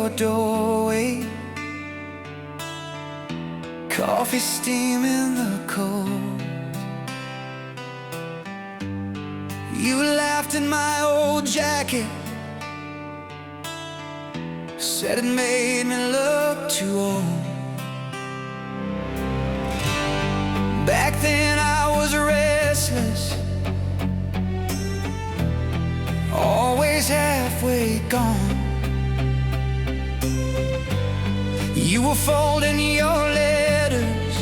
your doorway, coffee steaming the cold. You laughed in my old jacket, said it made me look too old. Back then I was restless, always halfway gone. You were folding your letters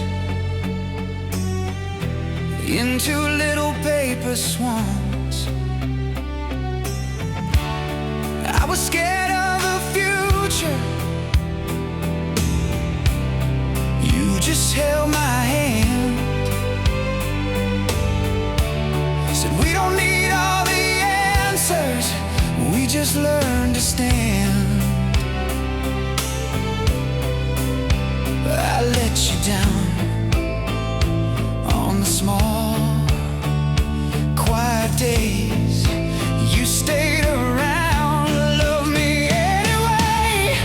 into little paper swans. I was scared of the future, you just held my hand. Said we don't need all the answers, we just learn to stand. I let you down on the small, quiet days. You stayed around, loved me anyway.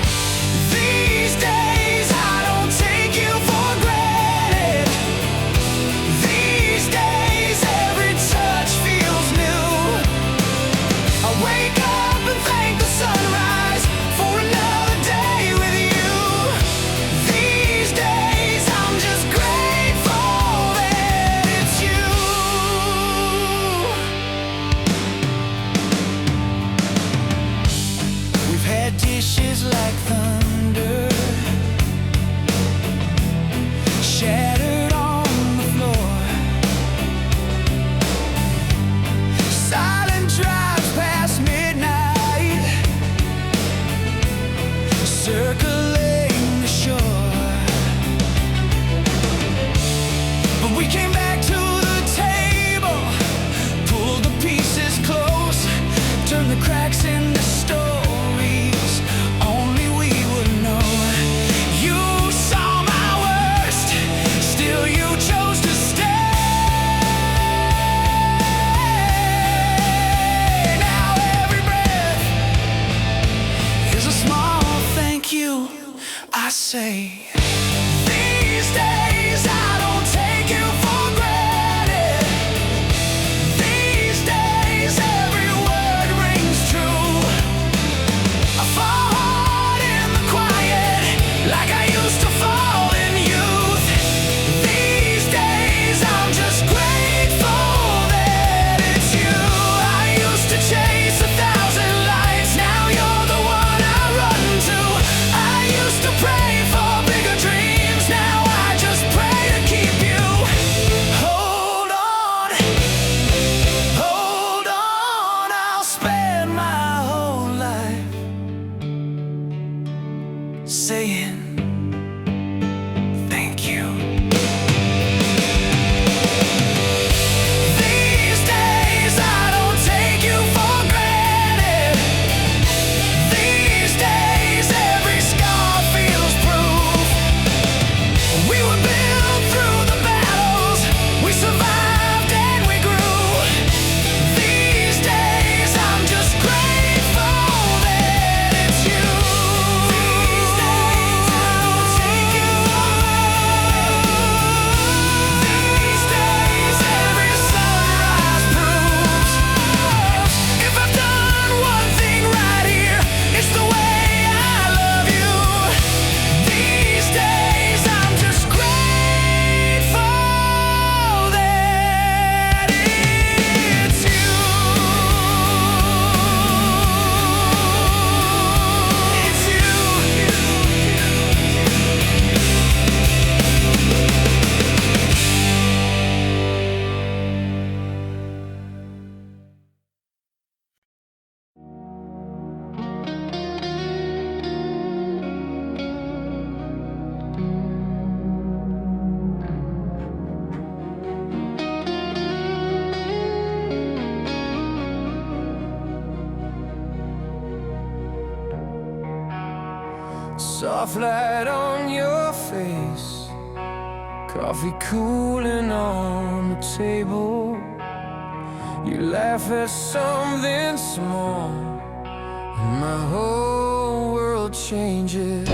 These days I don't take you for granted. These days every touch feels new. I wake up and thank the sunrise for another day with you. These days I'm just grateful that it's you. We've had dishes like thunder shattered on the floor, silent drives past midnight, circling the shore. But we came back to the table, pulled the pieces close, turned the cracks into stories only we would know. You saw my worst, still you chose to stay. Now every breath is a small thank you, I say. These days I don't take you for granted. These days every word rings true. I fall hard in the quiet like I used to fall in youth. These days I'm just grateful that it's you. I used to chase 1,000 lights, now you're the one I run to. I used to pray for bigger dreams, now I just pray to keep you. Hold on, I'll spend my whole life saying thank you. These days I don't take you for granted. These days every scar feels proof. We were built through the battles, we survived and we grew. These days I'm just grateful that it's you. These days I don't take you for granted. These days every sunrise proves if I've done one thing right here, it's the way I love you. These days I'm just grateful that it's you. It's you. Soft light on your face, coffee cooling on the table. You laugh at something small, and my whole world changes.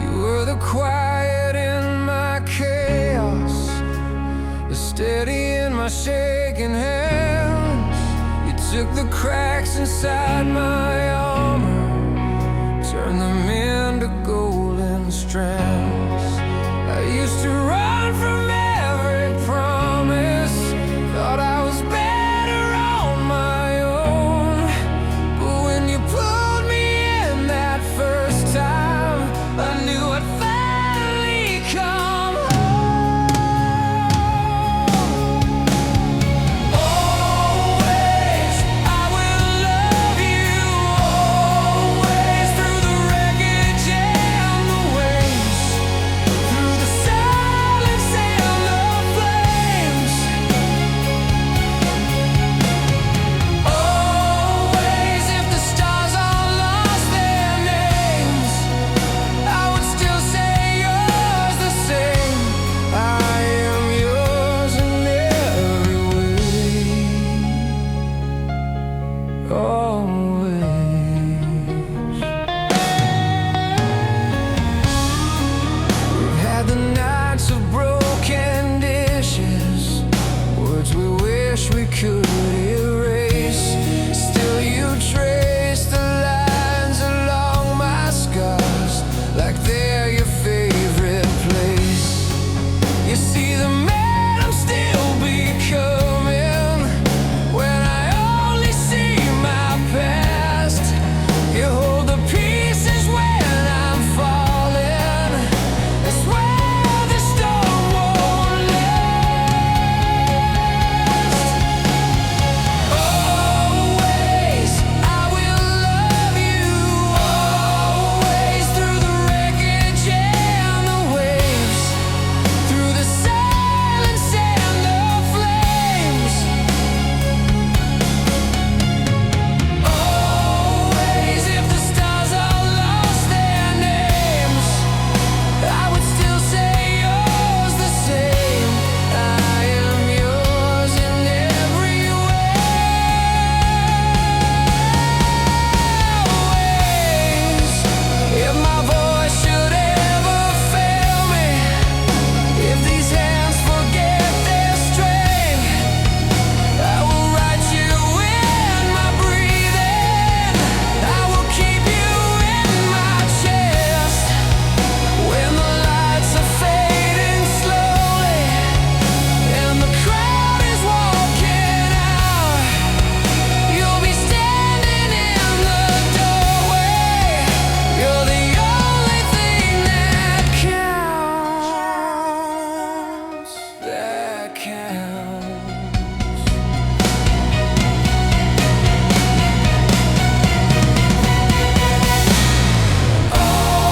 You were the quiet in my chaos, the steady in my shaking hands. You took the cracks inside my armor, turned them into golden strands. I used to run from every promise, thought I was better on my own. But when you pulled me in that first time, I knew I'd finally come home. Always, I will love you, always, through the wreckage and the waves, through the silence and the flames. Always, if the stars all lost their names, I would still say yours the same. I am yours in every way. Always. We've had the nights of broken dishes, words we wish we could erase. Still you trace the lines along my scars, like they're your favorite place. You see the man I'm still becoming when I only see my past. You hold the pieces when I'm falling. I swear the storm won't last. Always, I will love you, always, through the wreckage and the waves, through the silence and the flames. Always, if the stars all lost their names, I would still say yours the same. I am yours in every way. Always, if my voice should ever fail me, if these hands forget their strength, I will write you in my breathing. I will keep you in my chest. When the lights are fading slowly and the crowd is walking out, you'll be standing in the doorway. You're the only thing that counts, that counts.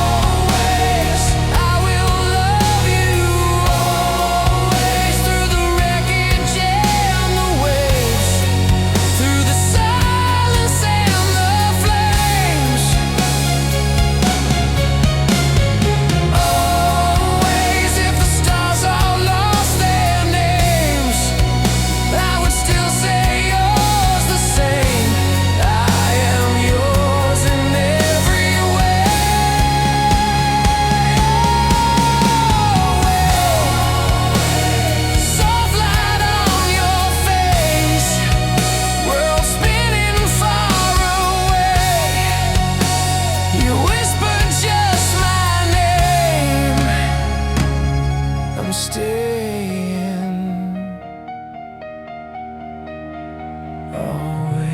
Always, I will love you, always, through the wreckage and the waves, through the silence and the flames. Always, if the stars all lost their names, I would still say yours the same. I am yours in every way. Soft light on your face, world spinning far away. You whisper just my name. I'm staying always.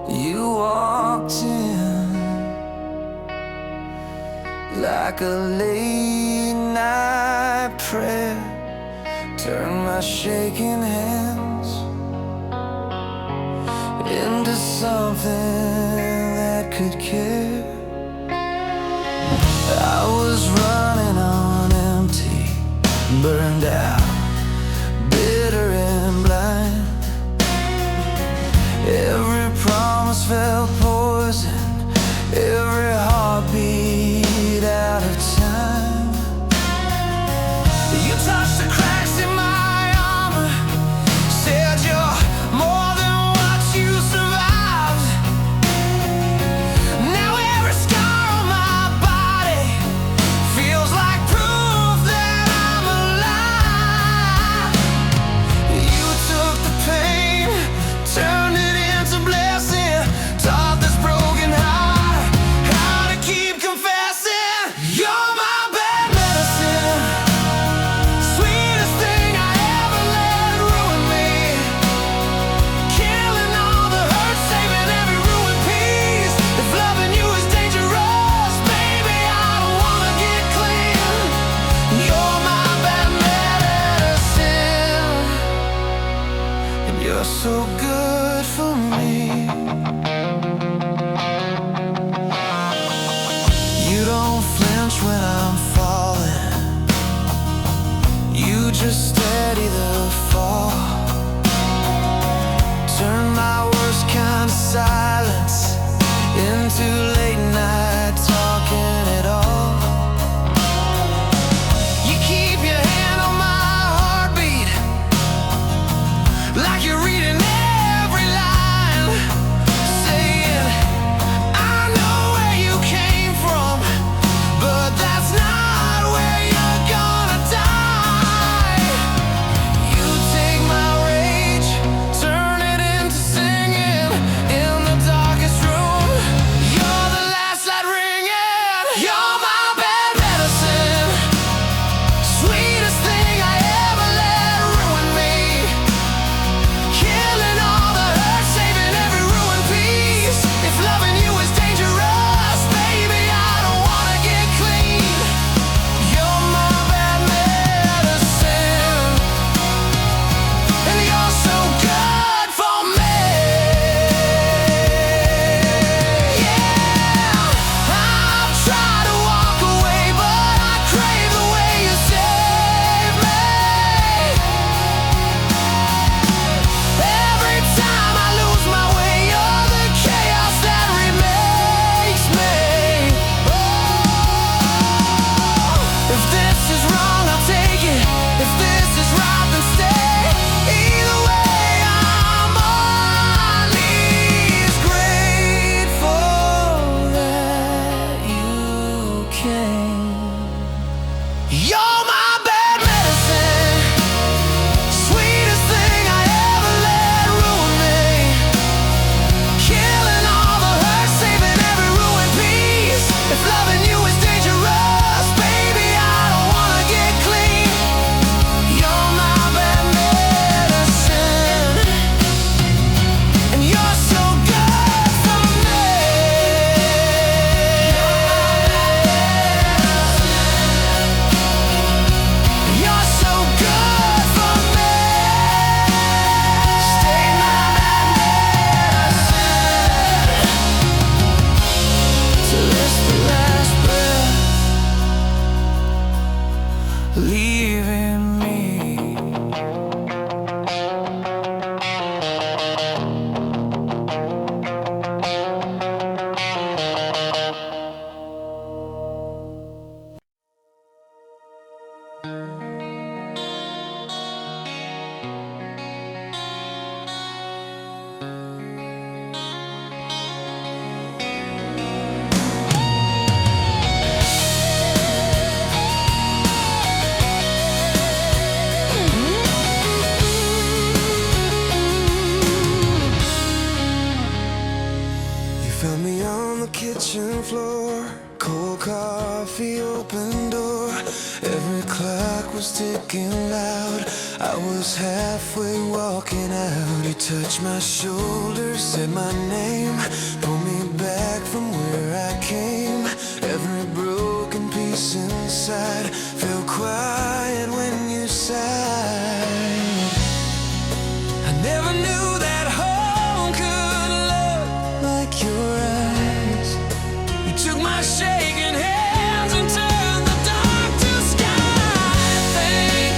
You walked in like a late night prayer, turned my shaking hands into something that could care. burned out, bitter and blind. Every promise felt poison, every heartbeat out of time. You touched the cracks in my armor, said you're more than what you survived. Now every scar on my body feels like proof that I'm alive. You took the pain, turned it into blessing, taught this broken heart how to keep confessing. You're my bad medicine, sweetest thing I ever let ruin me, killing all the hurt, saving every ruined piece. If loving you is dangerous, baby, I don't wanna get clean. You're my bad medicine, and you're so good for me. You don't flinch when I'm falling, you just steady the fall. Turn my worst kind of silence into late night talking it all. You keep your hand on my heartbeat, like you're reading every line, saying, I know where you came from, but that's not where you're gonna die. You take my rage, turn it into singing in the darkest room. You're the last light ringing. You're my bad medicine, sweetest thing I ever let ruin me, killing all the hurt, saving every ruined piece. If loving you is dangerous, baby, I don't wanna get clean. You're my bad medicine, and you're so good for me. Yeah, I've tried to walk away, but I crave the way you save me. Every time I lose my way, you're the chaos that remakes me. Oh, if this is wrong, I'll take it. If this is right, then stay. Either way, I'm on these grateful that you came. You're my bad medicine, sweetest thing I ever let ruin me, killing all the hurt, saving every ruined piece. If loving you is dangerous, baby, I don't wanna get clean. You're my bad medicine, and you're so good for me. You're so good for me. Stay my medicine till it's the last breath leaving me. You found me on the kitchen floor, cold coffee, open door. Every clock was ticking loud, I was halfway walking out. You touched my shoulder, said my name, pulled me back from where I came. Every broken piece inside felt quiet when you sighed. I never knew that home could look like your eyes. You took my shaking hands and turned the dark to sky. Thank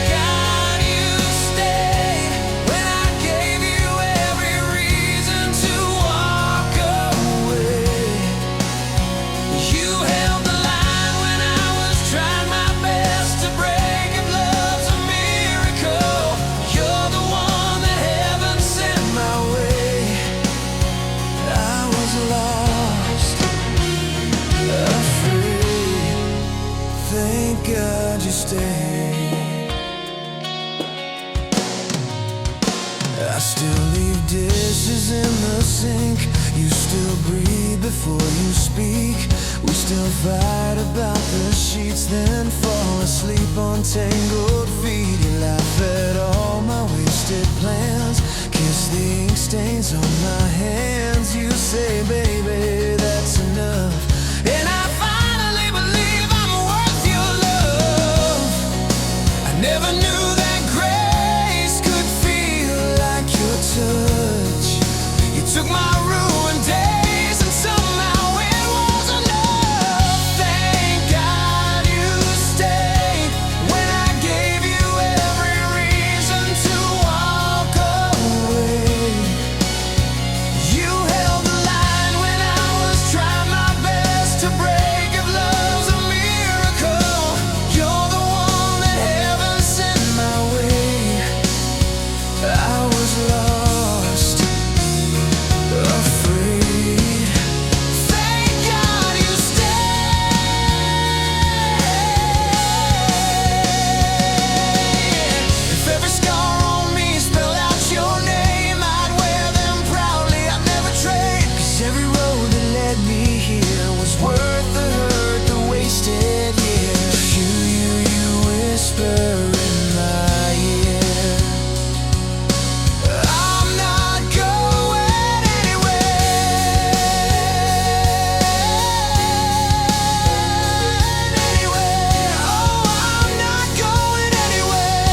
thank God you stayed. I still leave dishes in the sink. You still breathe before you speak. We still fight about the sheets, then fall asleep on tangled feet. You laugh at all my wasted plans, kiss the ink stains on my hands. You say, baby, that's enough, and I finally believe I'm worth your love. I never knew that grace could feel like your touch. You took my ruined days and somehow it was enough. Thank God you stayed when I gave you every reason to walk away. You held the line when I was trying my best to break. If love's a miracle, you're the one that heaven sent my way. I was lost, afraid. Thank God you stayed. If every scar on me spelled out your name, I'd wear them proudly, I'd never trade. 'Cause every road that led me here was worth the hurt, the wasted years. You whisper in my ear, I'm not going anywhere, anywhere. Oh, I'm not going anywhere.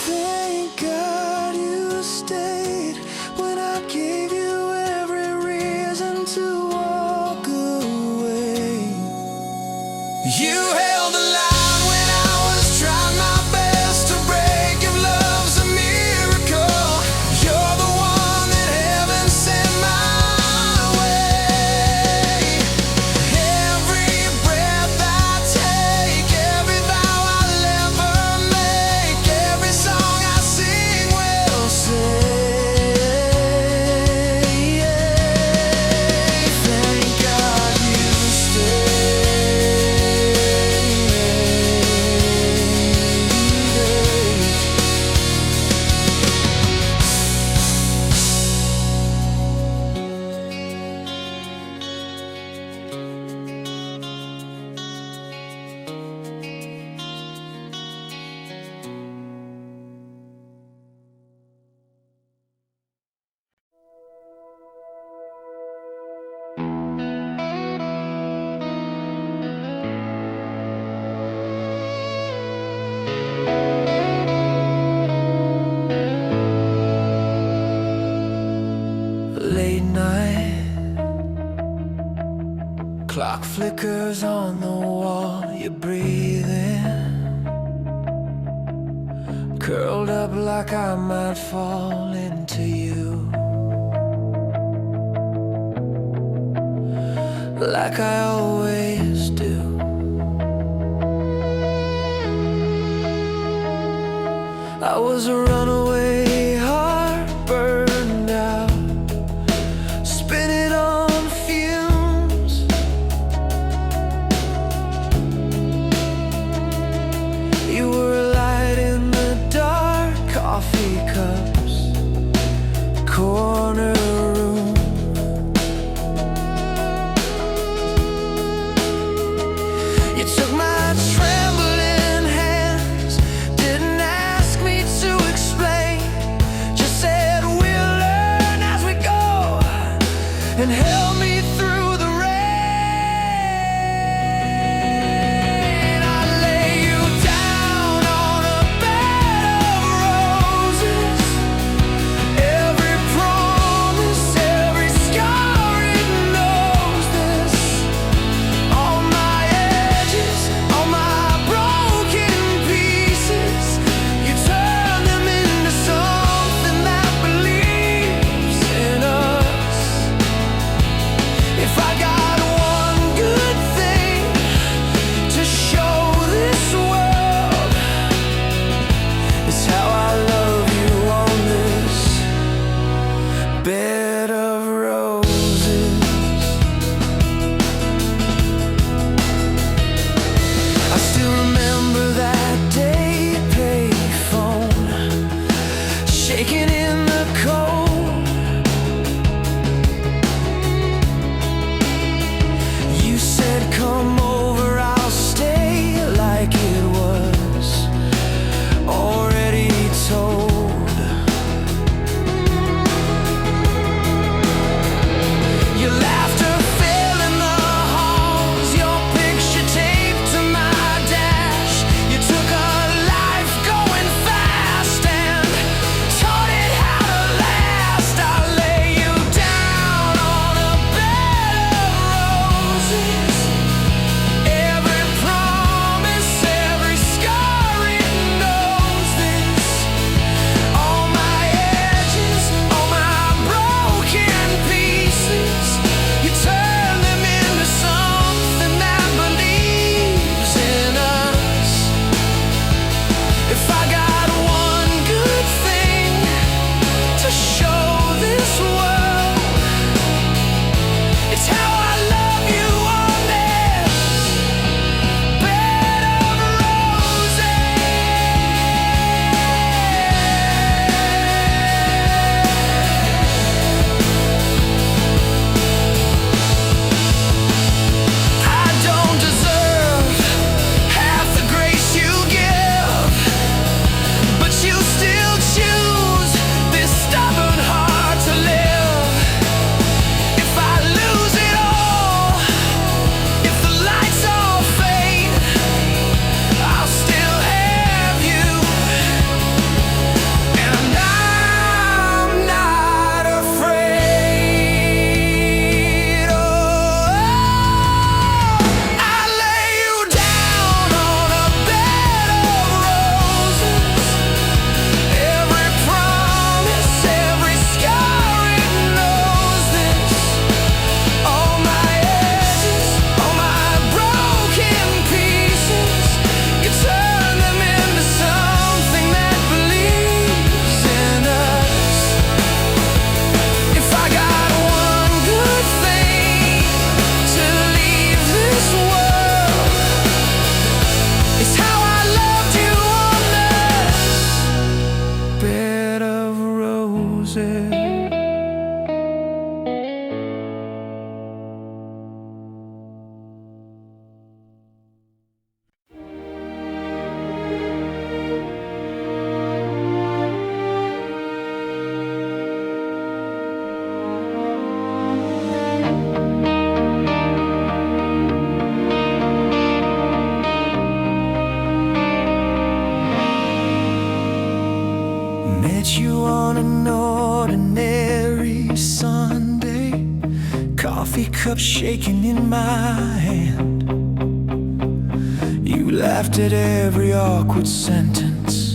Thank God you stayed when I gave you every reason to walk away. You held the line when I was trying my best to break. If love's a miracle, you're the one that heaven sent my way. Every breath I take, every vow I'll ever make, every song I sing will say, thank God you stayed. Late night, clock flickers on the wall. You're breathing, curled up like I might fall into you, like I always do. I was a runaway heart, burned out, spinning on fumes. You were a light in the dark, coffee cups, corner room. You took my trembling hands, didn't ask me to explain. cup shaking in my hand. You laughed at every awkward sentence.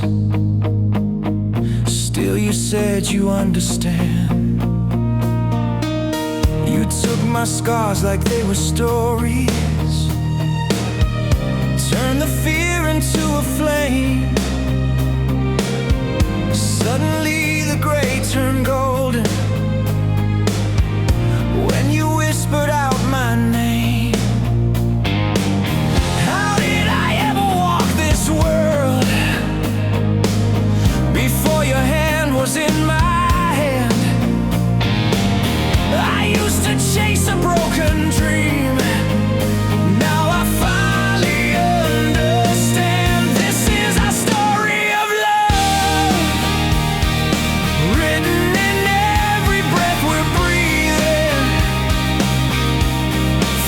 Still you said you understand. You took my scars like they were stories, turned the fear into a flame. Suddenly the gray turned golden when you whispered out my name. How did I ever walk this world before your hand was in my hand? I used to chase a broken dream. Now I finally understand. This is our story of love, written in every breath we're breathing.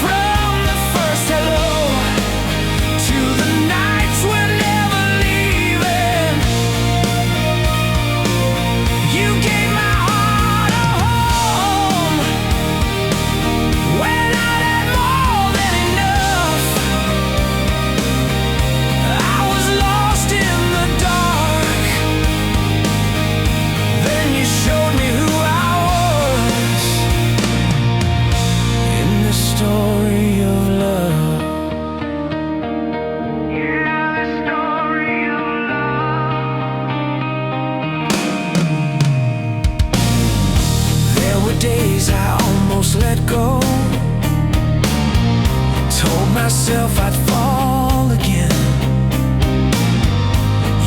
From the first hello to the nights we're never leaving. You gave my heart a home when I had more than enough. I was lost in the dark, then you showed me who I was. In this story of love, yeah, the story of love. There were days I almost let go, told myself I'd fall again.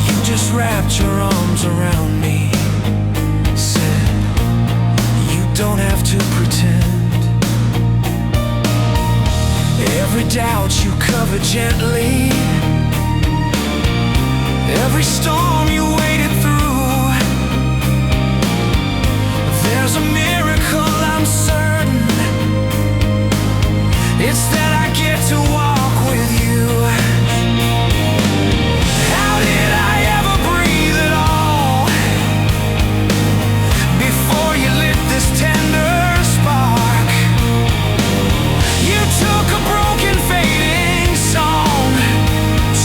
You just wrapped your arms around me, said, you don't have to pretend. Every doubt you covered gently, every storm you waded through. There's a miracle I'm certain, it's that I get to walk with you. How did I ever breathe at all before you lit this tender spark? You took a broken fading song,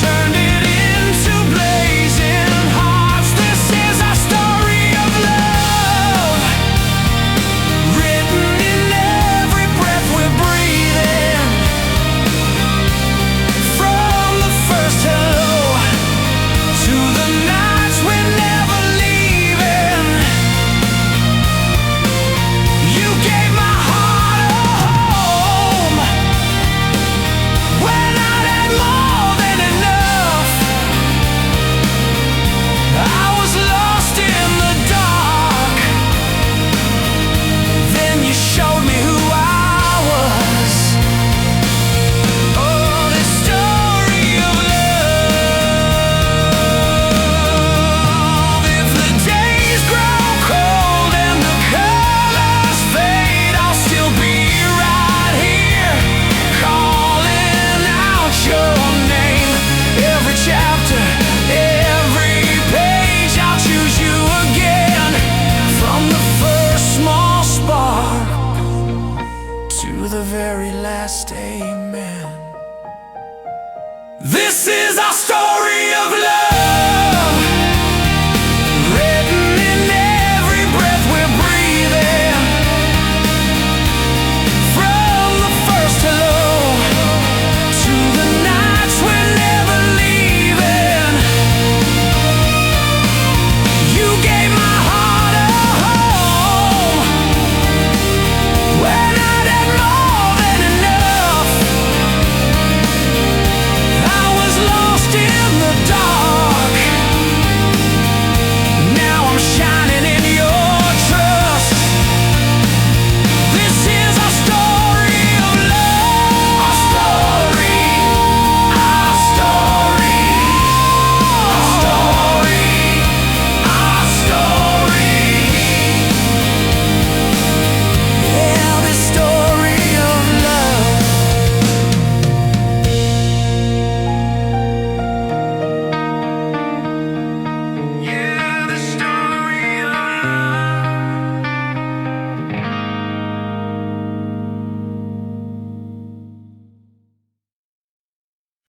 turned it into blazing hearts. This is our story of love, written in every breath we're breathing. From the first hello to the nights we're never leaving. You gave my heart a home when I had more than enough. I was lost in the dark, then you showed me who I was. Oh, this story of love. If the days grow cold and the colors fade, I'll still be right here, calling out your name. Every chapter, every page, I'll choose you again. From the first small spark to the very last amen. This is